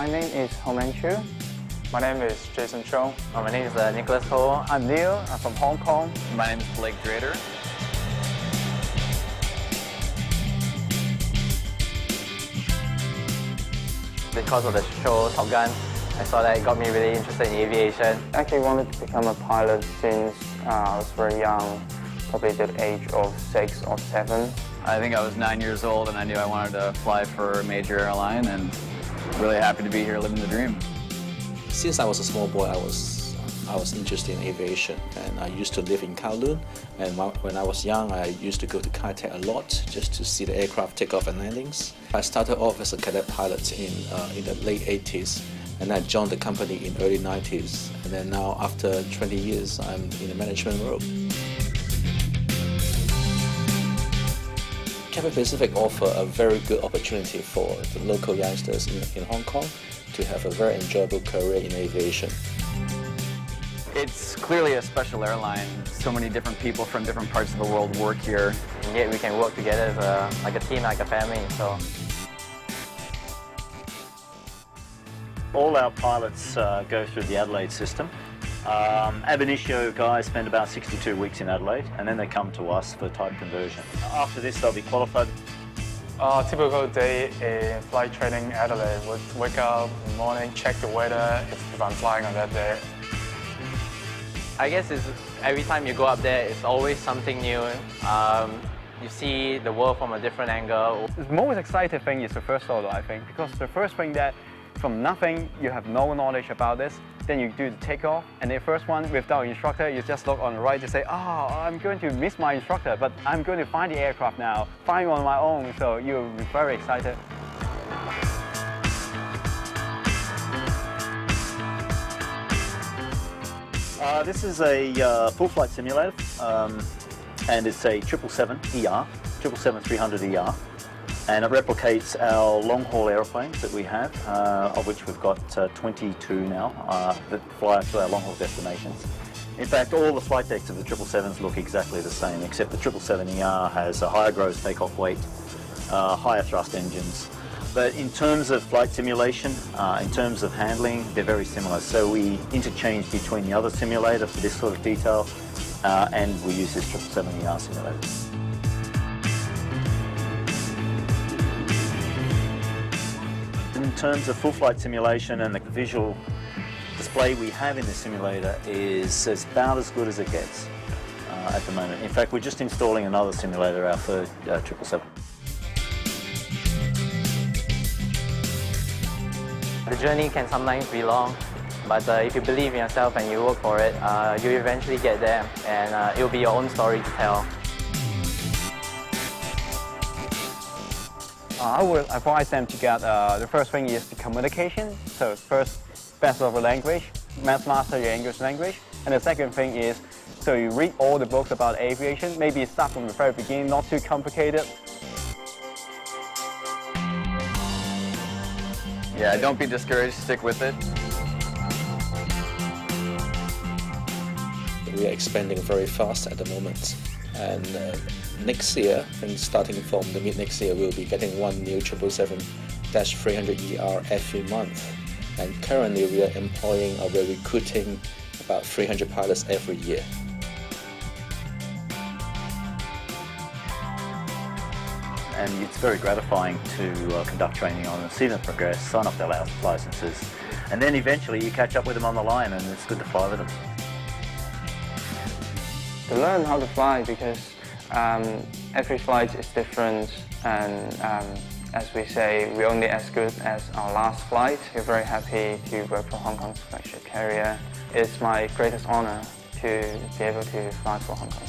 My name is Homan Chu. My name is Jason Chong. My name is Nicholas Ho. I'm Neil. I'm from Hong Kong. My name is Blake Drader. Because of the show Top Gun, I saw that it got me really interested in aviation. I actually wanted to become a pilot since I was very young, probably the age of 6 or 7. I think I was 9 years old and I knew I wanted to fly for a major airline, and really happy to be here living the dream. Since I was a small boy, I was interested in aviation, and I used to live in Kowloon. And when I was young, I used to go to Cathay a lot just to see the aircraft take off and landings. I started off as a cadet pilot in the late 80s, and I joined the company in early 90s. And then now, after 20 years, I'm in the management role. Cathay Pacific offer a very good opportunity for the local youngsters in Hong Kong to have a very enjoyable career in aviation. It's clearly a special airline. So many different people from different parts of the world work here. And yet we can work together as like a team, like a family. So all our pilots go through the Adelaide system. Ab initio guys spend about 62 weeks in Adelaide, and then they come to us for type conversion. After this, they'll be qualified. Typical day in flight training Adelaide would wake up in the morning, check the weather if I'm flying on that day. I guess every time you go up there, it's always something new. You see the world from a different angle. The most exciting thing is the first solo, I think, because the first thing that from nothing, you have no knowledge about this, then you do the takeoff, and the first one without instructor, you just look on the right to say, oh, I'm going to miss my instructor, but I'm going to find the aircraft now, find on my own, so you'll be very excited. This is a full flight simulator, and it's a 777 ER, 777-300 ER, and it replicates our long-haul aeroplanes that we have, of which we've got 22 now that fly to our long-haul destinations. In fact, all the flight decks of the 777s look exactly the same, except the 777 ER has a higher gross takeoff weight, higher thrust engines. But in terms of flight simulation, in terms of handling, they're very similar. So we interchange between the other simulator for this sort of detail, and we use this 777 ER simulator. In terms of full flight simulation, and the visual display we have in the simulator is about as good as it gets at the moment. In fact, we're just installing another simulator, our third 777. the journey can sometimes be long, but if you believe in yourself and you work for it, you eventually get there, and it'll be your own story to tell. I would advise them to get, the first thing is the communication. So first, best of the language, master your English language. And the second thing is, so you read all the books about aviation, maybe start from the very beginning, not too complicated. Yeah, don't be discouraged, stick with it. We are expanding very fast at the moment, and next year, and starting from the mid next year, we'll be getting one new 777-300ER every month. And currently we are employing or we're recruiting about 300 pilots every year. And it's very gratifying to conduct training on them, see them progress, sign up their licenses, and then eventually you catch up with them on the line, and it's good to fly with them. To learn how to fly, because every flight is different, and as we say, we're only as good as our last flight. We're very happy to work for Hong Kong's flagship carrier. It's my greatest honor to be able to fly for Hong Kong.